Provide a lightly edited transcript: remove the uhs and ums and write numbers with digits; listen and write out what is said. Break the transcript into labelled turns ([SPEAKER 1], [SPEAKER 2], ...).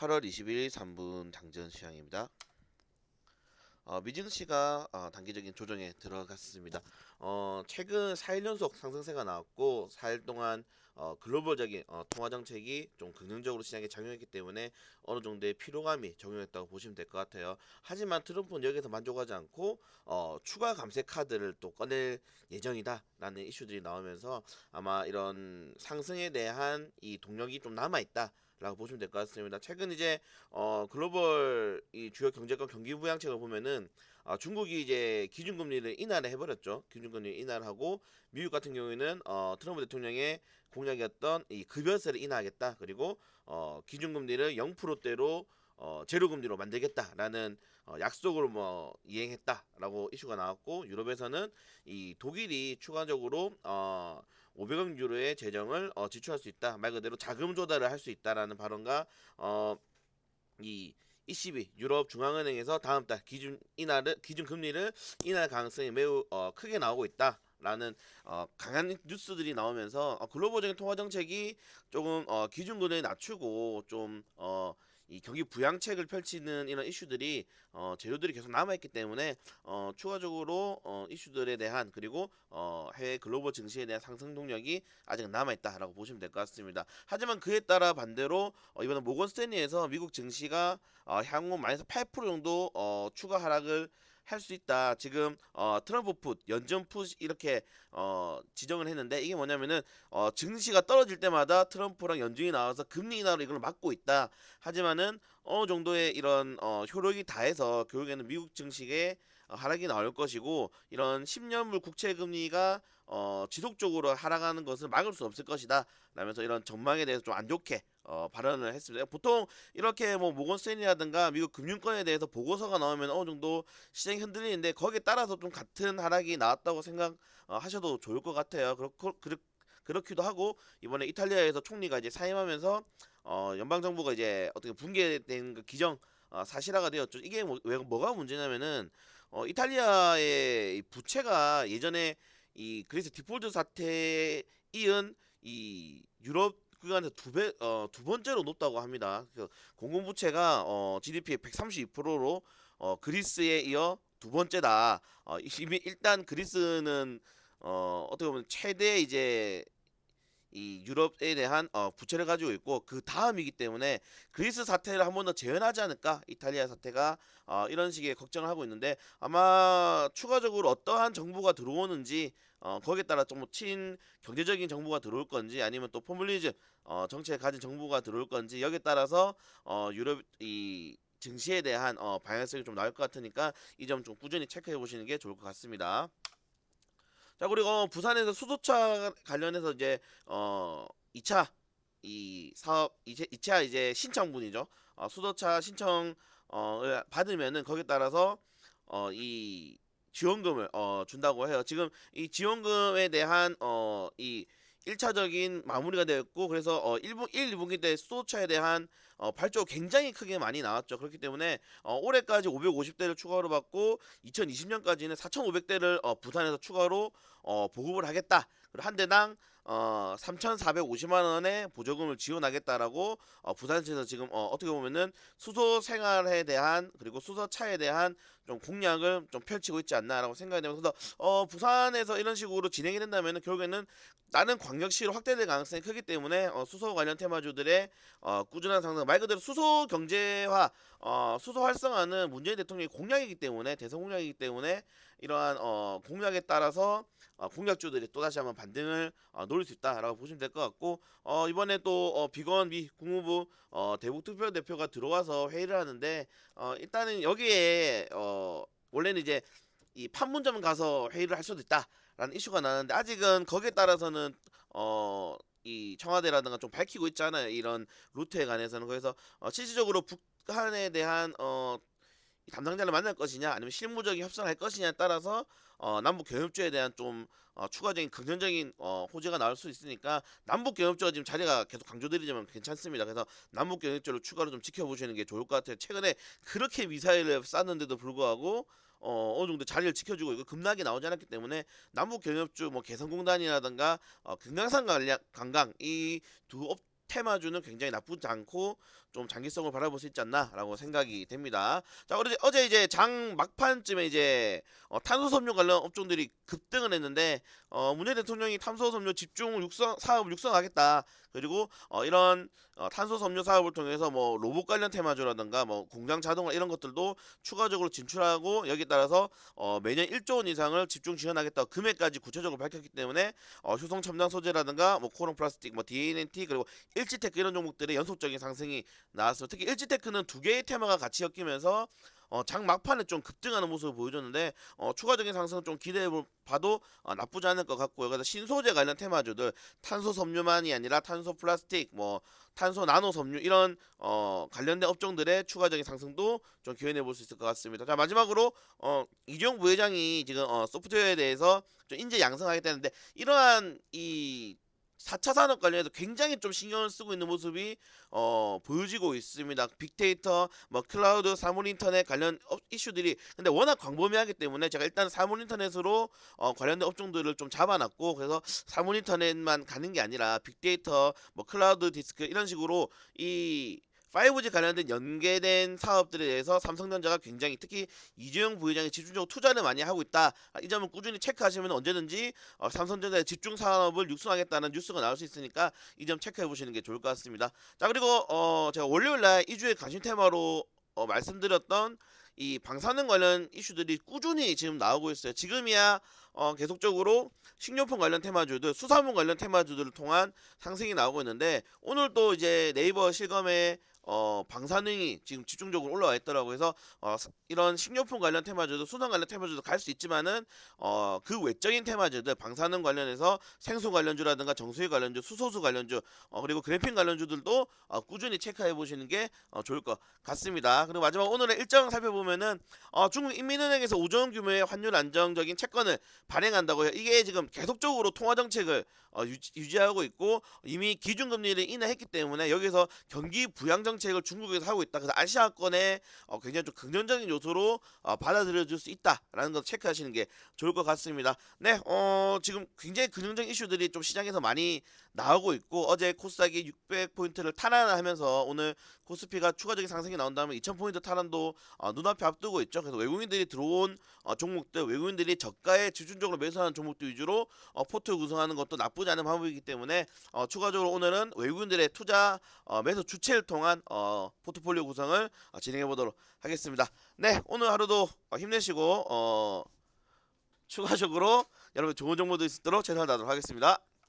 [SPEAKER 1] 8월 20일 3분 당전 시황입니다. 미증시가 단기적인 조정에 들어갔습니다. 최근 4일 연속 상승세가 나왔고 4일 동안 글로벌적인 통화 정책이 좀 긍정적으로 시장에 작용했기 때문에 어느 정도의 피로감이 적용했다고 보시면 될 것 같아요. 하지만 트럼프는 여기서 만족하지 않고 추가 감세 카드를 또 꺼낼 예정이다라는 이슈들이 나오면서 아마 이런 상승에 대한 이 동력이 좀 남아 있다. 라고 보시면 될 것 같습니다. 최근 이제 글로벌 이 주요 경제권 경기 부양책을 보면은 중국이 이제 기준금리를 인하를 해버렸죠. 기준금리 인하하고 미국 같은 경우에는 트럼프 대통령의 공약이었던 이 급여세를 인하하겠다. 그리고 기준금리를 0%대로 제로금리로 만들겠다라는 약속을 뭐 이행했다라고 이슈가 나왔고 유럽에서는 이 독일이 추가적으로 500억 유로의 재정을 지출할 수 있다. 말 그대로 자금 조달을 할 수 있다라는 발언과 이 ECB 유럽 중앙은행에서 다음 달 기준 금리를 인할 가능성이 매우 크게 나오고 있다. 라는 강한 뉴스들이 나오면서 글로벌적인 통화 정책이 조금 기준금리를 낮추고 좀 이 경기 부양책을 펼치는 이런 이슈들이 재료들이 계속 남아있기 때문에 추가적으로 이슈들에 대한 그리고 해외 글로벌 증시에 대한 상승 동력이 아직 남아있다라고 보시면 될 것 같습니다. 하지만 그에 따라 반대로 이번에 모건 스탠리에서 미국 증시가 향후 마이너스 8% 정도 추가 하락을 할 수 있다. 지금 트럼프 풋, 연준 풋 이렇게 지정을 했는데 이게 뭐냐면은 증시가 떨어질 때마다 트럼프랑 연준이 나와서 금리 인하로 이걸 막고 있다. 하지만은 어느 정도의 이런 효력이 다해서 결국에는 미국 증시의 하락이 나올 것이고 이런 10년물 국채 금리가 지속적으로 하락하는 것을 막을 수 없을 것이다. 라면서 이런 전망에 대해서 좀 안 좋게 발언을 했습니다. 보통 이렇게 뭐 모건 스탠리라든가 미국 금융권에 대해서 보고서가 나오면 어느 정도 시장이 흔들리는데 거기에 따라서 좀 같은 하락이 나왔다고 생각하셔도 좋을 것 같아요. 그렇기도 하고 이번에 이탈리아에서 총리가 이제 사임하면서 연방 정부가 이제 어떻게 붕괴된 그 기정 사실화가 되었죠. 이게 뭐가 문제냐면은 이탈리아의 이 부채가 예전에 이 그리스 디폴트 사태에 이은 이 유럽 그간에서 두 번째로 높다고 합니다. 그 공공부채가 GDP의 132%로 그리스에 이어 두 번째다. 이미 일단 그리스는 어떻게 보면 최대 이제 이 유럽에 대한 부채를 가지고 있고 그 다음이기 때문에 그리스 사태를 한 번 더 재현하지 않을까 이탈리아 사태가 이런 식의 걱정을 하고 있는데 아마 추가적으로 어떠한 정부가 들어오는지 거기에 따라 좀 친 경제적인 정부가 들어올 건지 아니면 또 포퓰리즘 정책을 가진 정부가 들어올 건지 여기에 따라서 유럽 이 증시에 대한 방향성이 좀 나올 것 같으니까 이 점 좀 꾸준히 체크해 보시는 게 좋을 것 같습니다. 자 그리고 부산에서 수소차 관련해서 이제 2차 이 사업 이제 2차 이제 신청분이죠. 수소차 신청을 받으면은 거기에 따라서 이 지원금을 준다고 해요. 지금 이 지원금에 대한 이 1차적인 마무리가 되었고 그래서 1, 2분기 때 수소차에 대한 발주가 굉장히 크게 많이 나왔죠. 그렇기 때문에 올해까지 550대를 추가로 받고 2020년까지는 4,500대를 부산에서 추가로 보급을 하겠다. 그리고 한 대당 3,450만 원의 보조금을 지원하겠다라고 부산시에서 지금 어떻게 보면은 수소 생활에 대한 그리고 수소차에 대한 좀 공약을 좀 펼치고 있지 않나라고 생각이 되면서 부산에서 이런 식으로 진행이 된다면 결국에는 나는 광역시로 확대될 가능성이 크기 때문에 수소 관련 테마주들의 꾸준한 상승 말 그대로 수소 경제화 수소 활성화는 문재인 대통령의 공약이기 때문에 대선 공약이기 때문에 이러한 공약에 따라서 공약주들이 또다시 한번 반등을 노릴 수 있다라고 보시면 될 것 같고 이번에 또 비건 미 국무부 대북투표 대표가 들어와서 회의를 하는데 일단은 여기에 원래는 이제 이 판문점 가서 회의를 할 수도 있다라는 이슈가 나는데 아직은 거기에 따라서는 이 청와대라든가 좀 밝히고 있잖아요. 이런 루트에 관해서는 그래서 실질적으로 북한에 대한 담당자를 만날 것이냐 아니면 실무적인 협상을 할 것이냐에 따라서 남북 경협조에 대한 좀 추가적인 긍정적인 호재가 나올 수 있으니까 남북 경협조가 지금 자리가 계속 강조드리지만 괜찮습니다. 그래서 남북 경협조를 추가로 좀 지켜보시는 게 좋을 것 같아요. 최근에 그렇게 미사일을 쐈는데도 불구하고 어느 정도 자리를 지켜주고 있고 급락이 나오지 않았기 때문에 남북 경협조 뭐 개성공단이라든가 금강산 관광 이두 테마주는 굉장히 나쁘지 않고 좀 장기성을 바라볼 수 있지 않나라고 생각이 됩니다. 자, 어제 이제 장 막판쯤에 이제 탄소섬유 관련 업종들이 급등을 했는데 문재인 대통령이 탄소섬유 집중 사업을 육성하겠다. 그리고 이런 탄소섬유 사업을 통해서 뭐 로봇 관련 테마주라든가 뭐 공장 자동화 이런 것들도 추가적으로 진출하고 여기에 따라서 매년 1조 원 이상을 집중 지원하겠다 금액까지 구체적으로 밝혔기 때문에 효성 첨단 소재라든가 뭐 코론 플라스틱, 뭐 DNT 그리고 일지테크 이런 종목들의 연속적인 상승이 나왔습니다. 특히 일지테크는 두 개의 테마가 같이 엮이면서 장 막판에 좀 급등하는 모습을 보여줬는데 추가적인 상승은 좀 기대해 봐도 나쁘지 않을 것 같고요. 그래서 신소재 관련 테마주들 탄소 섬유만이 아니라 탄소 플라스틱, 뭐 탄소 나노 섬유 이런 관련된 업종들의 추가적인 상승도 좀 기원해 볼 수 있을 것 같습니다. 자, 마지막으로 이재용 부회장이 지금 소프트웨어에 대해서 좀 인재 양성하겠다는데 이러한 이 4차 산업 관련해서 굉장히 좀 신경을 쓰고 있는 모습이 보여지고 있습니다. 빅데이터, 뭐 클라우드, 사물인터넷 관련 이슈들이 근데 워낙 광범위하기 때문에 제가 일단 사물인터넷으로 관련된 업종들을 좀 잡아놨고 그래서 사물인터넷만 가는 게 아니라 빅데이터, 뭐 클라우드 디스크 이런 식으로 이 5G 관련된 연계된 사업들에 대해서 삼성전자가 굉장히 특히 이재용 부회장이 집중적으로 투자를 많이 하고 있다. 이 점을 꾸준히 체크하시면 언제든지 삼성전자의 집중 산업을 육성하겠다는 뉴스가 나올 수 있으니까 이 점 체크해 보시는 게 좋을 것 같습니다. 자, 그리고 제가 월요일날 2주의 관심 테마로 말씀드렸던 이 방사능 관련 이슈들이 꾸준히 지금 나오고 있어요. 지금이야 계속적으로 식료품 관련 테마주들, 수산물 관련 테마주들을 통한 상승이 나오고 있는데 오늘 또 이제 네이버 실검에 방사능이 지금 집중적으로 올라와 있더라고요. 그래서 이런 식료품 관련 테마주도 수산 관련 테마주도 갈 수 있지만은 그 외적인 테마주들 방사능 관련해서 생수 관련주라든가 정수기 관련주, 수소수 관련주 그리고 그래핀 관련주들도 꾸준히 체크해 보시는 게 좋을 것 같습니다. 그리고 마지막 오늘의 일정 살펴보면은 중국 인민은행에서 5조 원 규모의 환율 안정적인 채권을 발행한다고요. 이게 지금 계속적으로 통화 정책을 유지하고 있고 이미 기준금리를 인하했기 때문에 여기서 경기 부양 정책을 중국에서 하고 있다. 그래서 아시아권에 굉장히 좀 긍정적인 요소로 받아들여질 수 있다라는 걸 체크하시는 게 좋을 것 같습니다. 네, 지금 굉장히 긍정적인 이슈들이 좀 시장에서 많이 나오고 있고 어제 코스닥이 600포인트를 탈환하면서 오늘 코스피가 추가적인 상승이 나온다면 2000포인트 탈환도 눈앞에 앞두고 있죠. 그래서 외국인들이 들어온 종목들, 외국인들이 저가에 집중적으로 매수하는 종목들 위주로 포트 구성하는 것도 나쁘지 않은 방법이기 때문에 추가적으로 오늘은 외국인들의 투자 매수 주체를 통한 포트폴리오 구성을 진행해 보도록 하겠습니다. 네, 오늘 하루도 힘내시고 추가적으로 여러분 좋은 정보도 있도록 최선을 다하도록 하겠습니다.